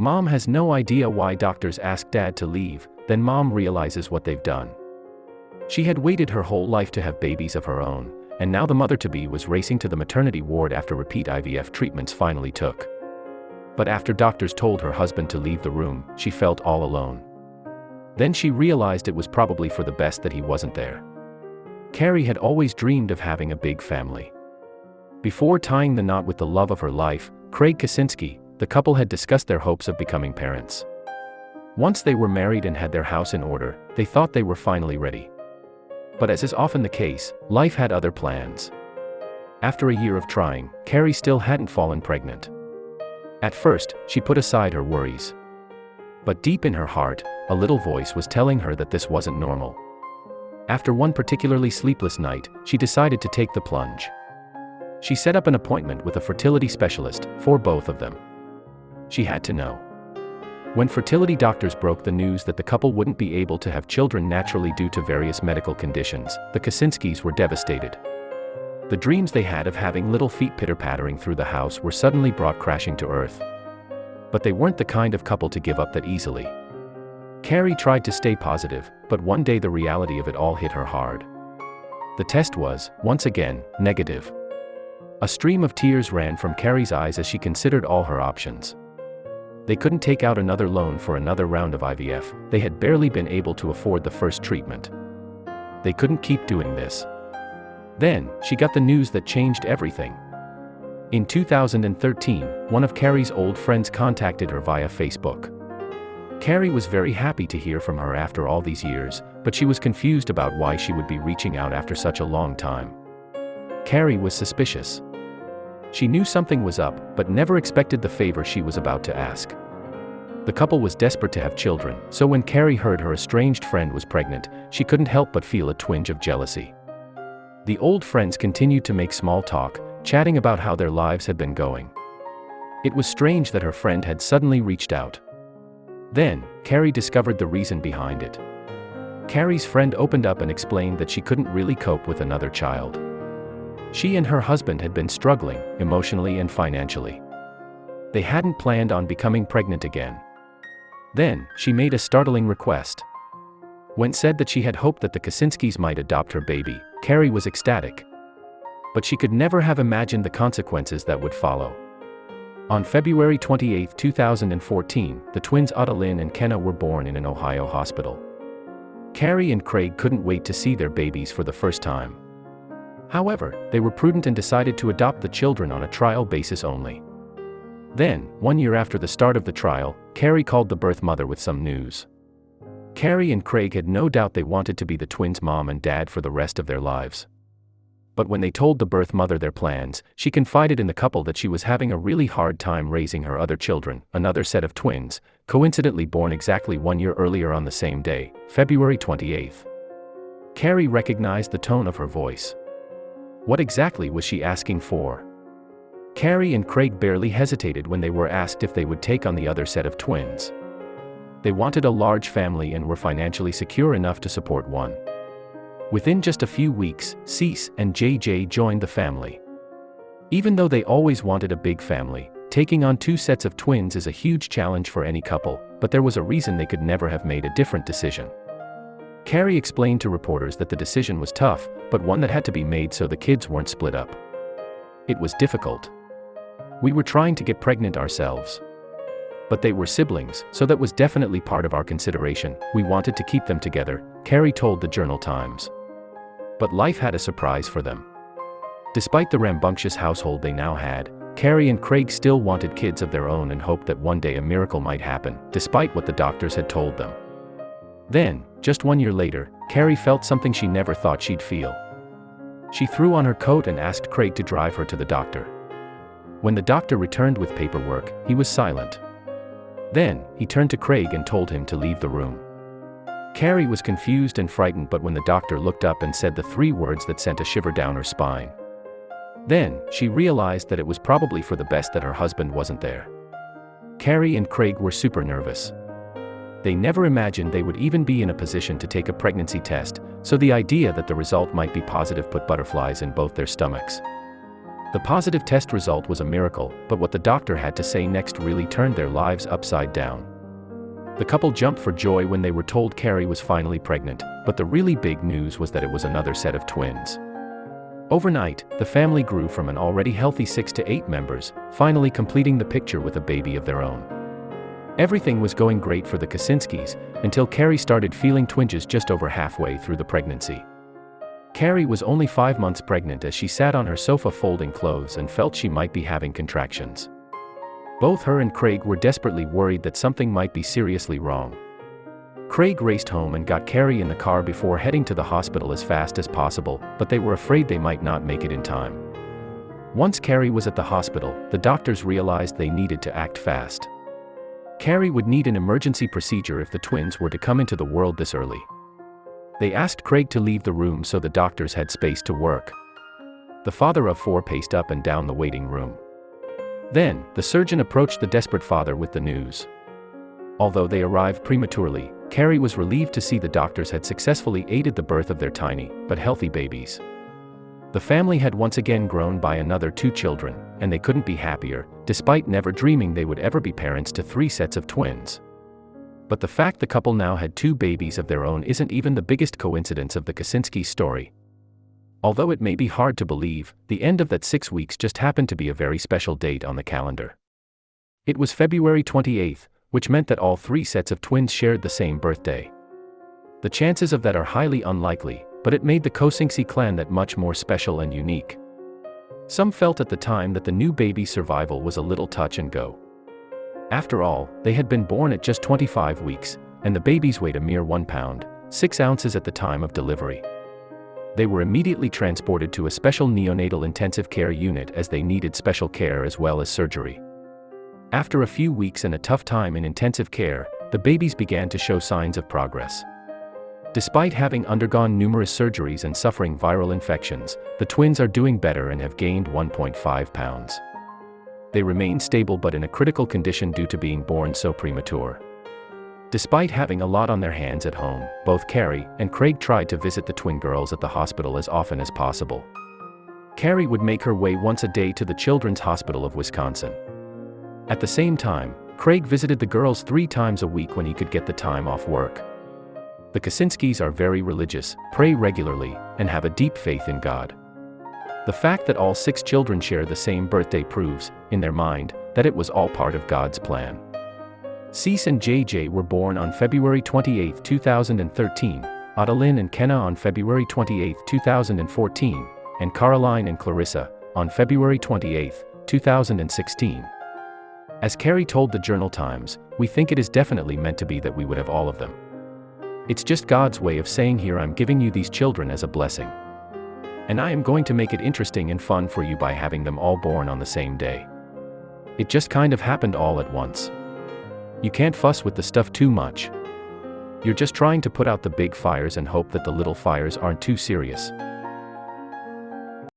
Mom has no idea why doctors ask Dad to leave, then Mom realizes what they've done. She had waited her whole life to have babies of her own, and now the mother-to-be was racing to the maternity ward after repeat IVF treatments finally took. But after doctors told her husband to leave the room, she felt all alone. Then she realized it was probably for the best that he wasn't there. Carrie had always dreamed of having a big family. Before tying the knot with the love of her life, Craig Kaczynski, the couple had discussed their hopes of becoming parents. Once they were married and had their house in order, they thought they were finally ready. But as is often the case, life had other plans. After a year of trying, Carrie still hadn't fallen pregnant. At first, she put aside her worries. But deep in her heart, a little voice was telling her that this wasn't normal. After one particularly sleepless night, she decided to take the plunge. She set up an appointment with a fertility specialist for both of them. She had to know. When fertility doctors broke the news that the couple wouldn't be able to have children naturally due to various medical conditions, the Kaczynskis were devastated. The dreams they had of having little feet pitter-pattering through the house were suddenly brought crashing to earth. But they weren't the kind of couple to give up that easily. Carrie tried to stay positive, but one day the reality of it all hit her hard. The test was, once again, negative. A stream of tears ran from Carrie's eyes as she considered all her options. They couldn't take out another loan for another round of IVF, they had barely been able to afford the first treatment. They couldn't keep doing this. Then, she got the news that changed everything. In 2013, one of Carrie's old friends contacted her via Facebook. Carrie was very happy to hear from her after all these years, but she was confused about why she would be reaching out after such a long time. Carrie was suspicious. She knew something was up, but never expected the favor she was about to ask. The couple was desperate to have children, so when Carrie heard her estranged friend was pregnant, she couldn't help but feel a twinge of jealousy. The old friends continued to make small talk, chatting about how their lives had been going. It was strange that her friend had suddenly reached out. Then, Carrie discovered the reason behind it. Carrie's friend opened up and explained that she couldn't really cope with another child. She and her husband had been struggling, emotionally and financially. They hadn't planned on becoming pregnant again. Then, she made a startling request. When said that she had hoped that the Kaczynskis might adopt her baby, Carrie was ecstatic. But she could never have imagined the consequences that would follow. On February 28, 2014, the twins Adeline and Kenna were born in an Ohio hospital. Carrie and Craig couldn't wait to see their babies for the first time. However, they were prudent and decided to adopt the children on a trial basis only. Then, 1 year after the start of the trial, Carrie called the birth mother with some news. Carrie and Craig had no doubt they wanted to be the twins' mom and dad for the rest of their lives. But when they told the birth mother their plans, she confided in the couple that she was having a really hard time raising her other children, another set of twins, coincidentally born exactly 1 year earlier on the same day, February 28. Carrie recognized the tone of her voice. What exactly was she asking for? Carrie and Craig barely hesitated when they were asked if they would take on the other set of twins. They wanted a large family and were financially secure enough to support one. Within just a few weeks, Cease and JJ joined the family. Even though they always wanted a big family, taking on 2 sets of twins is a huge challenge for any couple, but there was a reason they could never have made a different decision. Carrie explained to reporters that the decision was tough, but one that had to be made so the kids weren't split up. It was difficult. We were trying to get pregnant ourselves. But they were siblings, so that was definitely part of our consideration. We wanted to keep them together, Carrie told the Journal Times. But life had a surprise for them. Despite the rambunctious household they now had, Carrie and Craig still wanted kids of their own and hoped that one day a miracle might happen, despite what the doctors had told them. Then, just 1 year later, Carrie felt something she never thought she'd feel. She threw on her coat and asked Craig to drive her to the doctor. When the doctor returned with paperwork, he was silent. Then, he turned to Craig and told him to leave the room. Carrie was confused and frightened, but when the doctor looked up and said the 3 words that sent a shiver down her spine. Then, she realized that it was probably for the best that her husband wasn't there. Carrie and Craig were super nervous. They never imagined they would even be in a position to take a pregnancy test, so the idea that the result might be positive put butterflies in both their stomachs. The positive test result was a miracle, but what the doctor had to say next really turned their lives upside down. The couple jumped for joy when they were told Carrie was finally pregnant, but the really big news was that it was another set of twins. Overnight, the family grew from an already healthy 6 to 8 members, finally completing the picture with a baby of their own. Everything was going great for the Kosinskis, until Carrie started feeling twinges just over halfway through the pregnancy. Carrie was only 5 months pregnant as she sat on her sofa folding clothes and felt she might be having contractions. Both her and Craig were desperately worried that something might be seriously wrong. Craig raced home and got Carrie in the car before heading to the hospital as fast as possible, but they were afraid they might not make it in time. Once Carrie was at the hospital, the doctors realized they needed to act fast. Carrie would need an emergency procedure if the twins were to come into the world this early. They asked Craig to leave the room so the doctors had space to work. The father of 4 paced up and down the waiting room. Then, the surgeon approached the desperate father with the news. Although they arrived prematurely, Carrie was relieved to see the doctors had successfully aided the birth of their tiny, but healthy babies. The family had once again grown by another 2 children, and they couldn't be happier, despite never dreaming they would ever be parents to 3 sets of twins. But the fact the couple now had 2 babies of their own isn't even the biggest coincidence of the Kosinski story. Although it may be hard to believe, the end of that 6 weeks just happened to be a very special date on the calendar. It was February 28th, which meant that all 3 sets of twins shared the same birthday. The chances of that are highly unlikely, but it made the Kosinski clan that much more special and unique. Some felt at the time that the new baby's survival was a little touch and go. After all, they had been born at just 25 weeks, and the babies weighed a mere 1 pound, 6 ounces at the time of delivery. They were immediately transported to a special neonatal intensive care unit as they needed special care as well as surgery. After a few weeks and a tough time in intensive care, the babies began to show signs of progress. Despite having undergone numerous surgeries and suffering viral infections, the twins are doing better and have gained 1.5 pounds. They remain stable but in a critical condition due to being born so premature. Despite having a lot on their hands at home, both Carrie and Craig tried to visit the twin girls at the hospital as often as possible. Carrie would make her way once a day to the Children's Hospital of Wisconsin. At the same time, Craig visited the girls 3 times a week when he could get the time off work. The Kosinskis are very religious, pray regularly, and have a deep faith in God. The fact that all 6 children share the same birthday proves, in their mind, that it was all part of God's plan. Cease and JJ were born on February 28, 2013, Adeline and Kenna on February 28, 2014, and Caroline and Clarissa on February 28, 2016. As Carrie told the Journal Times, "We think it is definitely meant to be that we would have all of them. It's just God's way of saying, here I'm giving you these children as a blessing. And I am going to make it interesting and fun for you by having them all born on the same day. It just kind of happened all at once. You can't fuss with the stuff too much. You're just trying to put out the big fires and hope that the little fires aren't too serious."